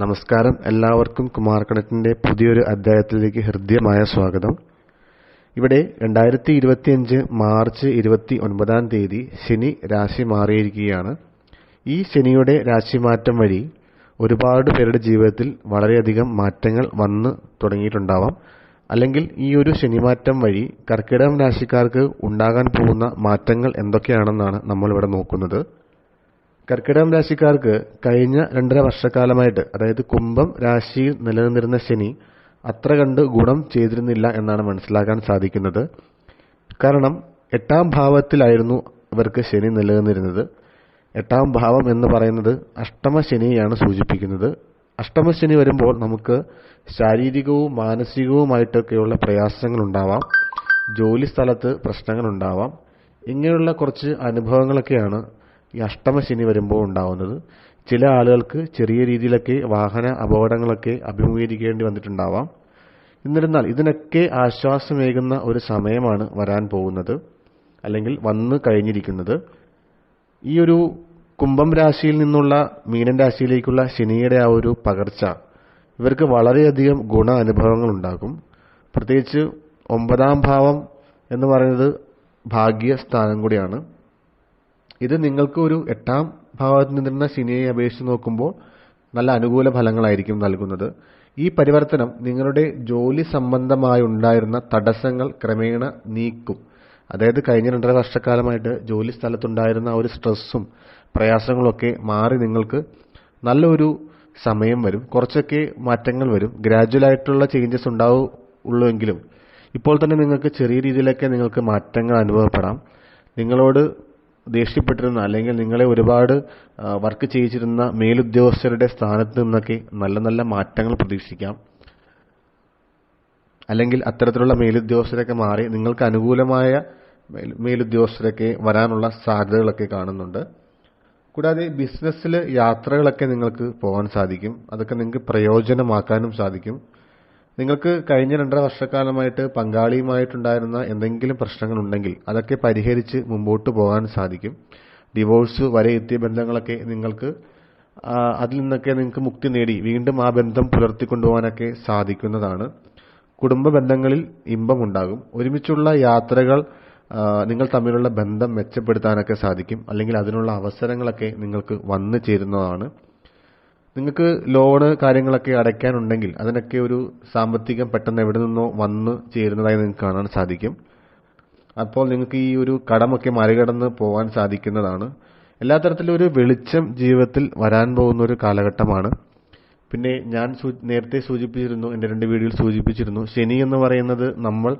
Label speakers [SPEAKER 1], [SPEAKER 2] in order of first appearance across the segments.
[SPEAKER 1] നമസ്കാരം. എല്ലാവർക്കും കുമാർ കണക്റ്റിന്റെ പുതിയൊരു അധ്യായത്തിലേക്ക് ഹൃദ്യമായ സ്വാഗതം. ഇവിടെ 2025 മാർച്ച് 29-ാം തീയതി ശനി രാശി മാറിയിരിക്കുകയാണ്. ഈ ശനിയുടെ രാശിമാറ്റം വഴി ഒരുപാട് പേരുടെ ജീവിതത്തിൽ വളരെയധികം മാറ്റങ്ങൾ വന്നു തുടങ്ങിയിട്ടുണ്ടാവാം. അല്ലെങ്കിൽ ഈ ഒരു ശനിമാറ്റം വഴി കർക്കിടകം രാശിക്കാർക്ക് ഉണ്ടാകാൻ പോകുന്ന മാറ്റങ്ങൾ എന്തൊക്കെയാണെന്നാണ് നമ്മളിവിടെ നോക്കുന്നത്. കർക്കിടകം രാശിക്കാർക്ക് കഴിഞ്ഞ 2.5 വർഷക്കാലമായിട്ട്, അതായത് കുംഭം രാശിയിൽ നിലനിന്നിരുന്ന ശനി അത്ര കണ്ട് ഗുണം ചെയ്തിരുന്നില്ല എന്നാണ് മനസ്സിലാക്കാൻ സാധിക്കുന്നത്. കാരണം 8-ാം ഭാവത്തിലായിരുന്നു ഇവർക്ക് ശനി നിലനിന്നിരുന്നത്. 8-ാം ഭാവം എന്ന് പറയുന്നത് അഷ്ടമശനിയാണ് സൂചിപ്പിക്കുന്നത്. അഷ്ടമശനി വരുമ്പോൾ നമുക്ക് ശാരീരികവും മാനസികവുമായിട്ടൊക്കെയുള്ള പ്രയാസങ്ങൾ ഉണ്ടാവാം, ജോലി സ്ഥലത്ത് പ്രശ്നങ്ങൾ ഉണ്ടാവാം. ഇങ്ങനെയുള്ള കുറച്ച് അനുഭവങ്ങളൊക്കെയാണ് ഈ അഷ്ടമശനി വരുമ്പോൾ ഉണ്ടാവുന്നത്. ചില ആളുകൾക്ക് ചെറിയ രീതിയിലൊക്കെ വാഹന അപകടങ്ങളൊക്കെ അഭിമുഖീകരിക്കേണ്ടി വന്നിട്ടുണ്ടാവാം. എന്നിരുന്നാൽ ഇതിനൊക്കെ ആശ്വാസമേകുന്ന ഒരു സമയമാണ് വരാൻ പോകുന്നത്, അല്ലെങ്കിൽ വന്നു കഴിഞ്ഞിരിക്കുന്നത്. ഈ ഒരു കുംഭം രാശിയിൽ നിന്നുള്ള മീനൻ രാശിയിലേക്കുള്ള ശനിയുടെ ആ ഒരു പകർച്ച ഇവർക്ക് വളരെയധികം ഗുണ അനുഭവങ്ങൾ ഉണ്ടാകും. പ്രത്യേകിച്ച് 9-ാം ഭാവം എന്ന് പറയുന്നത് ഭാഗ്യസ്ഥാനം കൂടിയാണ്. ഇത് നിങ്ങൾക്ക് ഒരു 8-ാം ഭാവത്തിൽ നിന്നിരുന്ന ശനിയെ അപേക്ഷിച്ച് നോക്കുമ്പോൾ നല്ല അനുകൂല ഫലങ്ങളായിരിക്കും നൽകുന്നത്. ഈ പരിവർത്തനം നിങ്ങളുടെ ജോലി സംബന്ധമായി ഉണ്ടായിരുന്ന തടസ്സങ്ങൾ ക്രമേണ നീക്കും. അതായത് കഴിഞ്ഞ 2.5 വർഷക്കാലമായിട്ട് ജോലി സ്ഥലത്തുണ്ടായിരുന്ന ഒരു സ്ട്രെസ്സും പ്രയാസങ്ങളൊക്കെ മാറി നിങ്ങൾക്ക് നല്ലൊരു സമയം വരും. കുറച്ചൊക്കെ മാറ്റങ്ങൾ വരും. ഗ്രാജുവലായിട്ടുള്ള ചേഞ്ചസ് ഉണ്ടാവുള്ളൂവെങ്കിലും ഇപ്പോൾ തന്നെ നിങ്ങൾക്ക് ചെറിയ രീതിയിലൊക്കെ നിങ്ങൾക്ക് മാറ്റങ്ങൾ അനുഭവപ്പെടാം. നിങ്ങളോട് ദേഷ്യപ്പെട്ടിരുന്ന, അല്ലെങ്കിൽ നിങ്ങളെ ഒരുപാട് വർക്ക് ചെയ്യിച്ചിരുന്ന മേലുദ്യോഗസ്ഥരുടെ സ്ഥാനത്ത് നിന്നൊക്കെ നല്ല നല്ല മാറ്റങ്ങൾ പ്രതീക്ഷിക്കാം. അല്ലെങ്കിൽ അത്തരത്തിലുള്ള മേലുദ്യോഗസ്ഥരൊക്കെ മാറി നിങ്ങൾക്ക് അനുകൂലമായ മേലുദ്യോഗസ്ഥരൊക്കെ വരാനുള്ള സാധ്യതകളൊക്കെ കാണുന്നുണ്ട്. കൂടാതെ ബിസിനസ്സിൽ യാത്രകളൊക്കെ നിങ്ങൾക്ക് പോകാൻ സാധിക്കും. അതൊക്കെ നിങ്ങൾക്ക് പ്രയോജനമാക്കാനും സാധിക്കും. നിങ്ങൾക്ക് കഴിഞ്ഞ 2.5 വർഷക്കാലമായിട്ട് പങ്കാളിയുമായിട്ടുണ്ടായിരുന്ന എന്തെങ്കിലും പ്രശ്നങ്ങളുണ്ടെങ്കിൽ അതൊക്കെ പരിഹരിച്ച് മുമ്പോട്ട് പോകാൻ സാധിക്കും. ഡിവോഴ്സ് വരെ എത്തിയ ബന്ധങ്ങളൊക്കെ നിങ്ങൾക്ക് അതിൽ നിന്നൊക്കെ നിങ്ങൾക്ക് മുക്തി നേടി വീണ്ടും ആ ബന്ധം പുലർത്തിക്കൊണ്ടുപോകാനൊക്കെ സാധിക്കുന്നതാണ്. കുടുംബ ബന്ധങ്ങളിൽ ഇമ്പമുണ്ടാകും. ഒരുമിച്ചുള്ള യാത്രകൾ നിങ്ങൾ തമ്മിലുള്ള ബന്ധം മെച്ചപ്പെടുത്താനൊക്കെ സാധിക്കും. അല്ലെങ്കിൽ അതിനുള്ള അവസരങ്ങളൊക്കെ നിങ്ങൾക്ക് വന്നു ചേരുന്നതാണ്. നിങ്ങൾക്ക് ലോണ് കാര്യങ്ങളൊക്കെ അടയ്ക്കാനുണ്ടെങ്കിൽ അതിനൊക്കെ ഒരു സാമ്പത്തികം പെട്ടെന്ന് എവിടെ നിന്നോ വന്ന് ചേരുന്നതായി നിങ്ങൾക്ക് കാണാൻ സാധിക്കും. അപ്പോൾ നിങ്ങൾക്ക് ഈ ഒരു കടമൊക്കെ മറികടന്ന് പോകാൻ സാധിക്കുന്നതാണ്. എല്ലാ തരത്തിലും ഒരു വെളിച്ചം ജീവിതത്തിൽ വരാൻ പോകുന്ന ഒരു കാലഘട്ടമാണ്. പിന്നെ ഞാൻ നേരത്തെ സൂചിപ്പിച്ചിരുന്നു, എൻ്റെ 2 വീഡിയോയിൽ സൂചിപ്പിച്ചിരുന്നു, ശനി എന്ന് പറയുന്നത് നമ്മൾ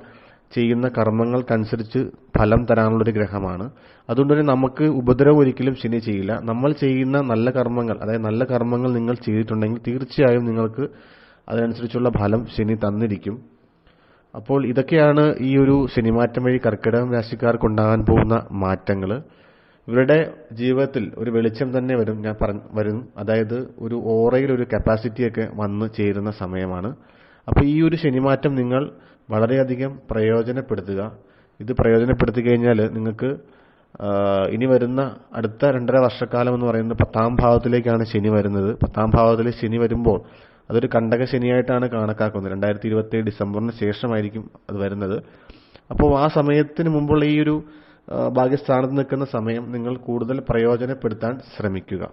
[SPEAKER 1] ചെയ്യുന്ന കർമ്മങ്ങൾക്കനുസരിച്ച് ഫലം തരാനുള്ളൊരു ഗ്രഹമാണ്. അതുകൊണ്ട് തന്നെ നമുക്ക് ഉപദ്രവം ഒരിക്കലും ശനി ചെയ്യില്ല. നമ്മൾ ചെയ്യുന്ന നല്ല കർമ്മങ്ങൾ, അതായത് നല്ല കർമ്മങ്ങൾ നിങ്ങൾ ചെയ്തിട്ടുണ്ടെങ്കിൽ തീർച്ചയായും നിങ്ങൾക്ക് അതിനനുസരിച്ചുള്ള ഫലം ശനി തന്നിരിക്കും. അപ്പോൾ ഇതൊക്കെയാണ് ഈ ഒരു ശനിമാറ്റം വഴി കർക്കിടകം രാശിക്കാർക്കുണ്ടാകാൻ പോകുന്ന മാറ്റങ്ങൾ. ഇവരുടെ ജീവിതത്തിൽ ഒരു വെളിച്ചം തന്നെ വരും. അതായത് ഒരു ഓറയിൽ ഒരു കപ്പാസിറ്റിയൊക്കെ വന്നു ചേരുന്ന സമയമാണ്. അപ്പോൾ ഈ ഒരു ശനിമാറ്റം നിങ്ങൾ വളരെയധികം പ്രയോജനപ്പെടുത്തുക. ഇത് പ്രയോജനപ്പെടുത്തി കഴിഞ്ഞാൽ നിങ്ങൾക്ക് ഇനി വരുന്ന അടുത്ത 2.5 വർഷക്കാലം എന്ന് പറയുന്നത് 10-ാം ഭാവത്തിലേക്കാണ് ശനി വരുന്നത്. 10-ാം ഭാവത്തിൽ ശനി വരുമ്പോൾ അതൊരു കണ്ടക ശനിയായിട്ടാണ് കണക്കാക്കുന്നത്. 2027 ഡിസംബറിന് ശേഷമായിരിക്കും അത് വരുന്നത്. അപ്പോൾ ആ സമയത്തിന് മുമ്പുള്ള ഈ ഒരു ഭാഗ്യസ്ഥാനത്ത് നിൽക്കുന്ന സമയം നിങ്ങൾ കൂടുതൽ പ്രയോജനപ്പെടുത്താൻ ശ്രമിക്കുക.